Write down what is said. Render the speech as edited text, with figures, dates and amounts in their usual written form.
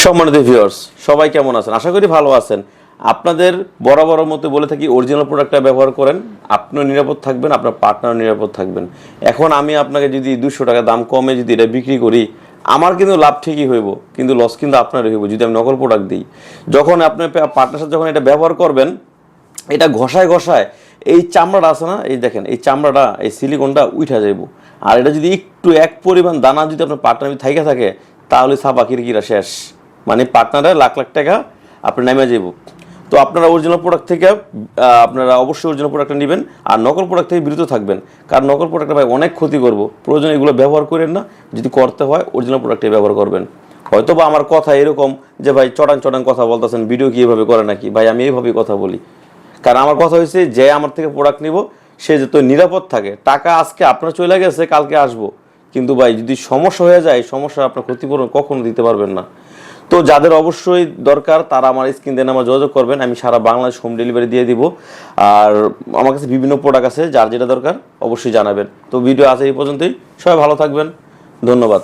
সম্মানিত ভিউয়ার্স সবাই কেমন আছেন? আশা করি ভালো আছেন। আপনাদের বরাবরের মতো বলে থাকি অরিজিনাল প্রোডাক্টটা ব্যবহার করেন, আপনিও নিরাপদ থাকবেন, আপনার পার্টনারও নিরাপদ থাকবেন। এখন আমি আপনাকে যদি 200 টাকা দাম কমে যদি এটা বিক্রি করি, আমার কিন্তু লাভ ঠিকই হইব, কিন্তু লস কিন্তু আপনারই হইব যদি আমি নকল প্রোডাক্ট দিই। যখন আপনার পার্টনার সাথে যখন এটা ব্যবহার করবেন, এটা ঘষায় ঘষায় এই চামড়াটা আছে না, এই দেখেন এই চামড়াটা, এই সিলিকনটা উঠা যাইব। আর এটা যদি একটু এক পরিমাণ দানা যদি আপনার পার্টনার থাইকা থাকে, তাহলে ছাপা কিরকিরা শেষ, মানে পার্টনারের লাখ লাখ টাকা আপনি নামে যাইব। তো আপনারা অরিজিনাল প্রোডাক্ট থেকে আপনারা অবশ্যই অরিজিনাল প্রোডাক্টটা নেবেন, আর নকল প্রোডাক্ট থেকে বিরত থাকবেন, কারণ নকল প্রোডাক্টটা ভাই অনেক ক্ষতি করবো। প্রয়োজনে এগুলো ব্যবহার করেন না, যদি করতে হয় অরিজিনাল প্রোডাক্টটাই ব্যবহার করবেন। হয়তো বা আমার কথা এরকম যে ভাই চটাং চটাং কথা বলতেছেন, ভিডিও কি এভাবে করে নাকি? ভাই আমি এইভাবেই কথা বলি, কারণ আমার কথা হয়েছে যে আমার থেকে প্রোডাক্ট নিব সে যত নিরাপদ থাকে। টাকা আজকে আপনার চলে গেছে, কালকে আসবো, কিন্তু ভাই যদি সমস্যা হয়ে যায়, সমস্যা আপনার ক্ষতিপূরণ কখনো দিতে পারবেন না। তো যাদের অবশ্যই দরকার তারা আমার স্ক্রিন দিয়ে আমার যোগাযোগ করবেন, আমি সারা বাংলাদেশ হোম ডেলিভারি দিয়ে দিব। আর আমার কাছে বিভিন্ন প্রোডাক্ট আছে, যার যেটা দরকার অবশ্যই জানাবেন। তো ভিডিও আছে এই পর্যন্তই, সবাই ভালো থাকবেন, ধন্যবাদ।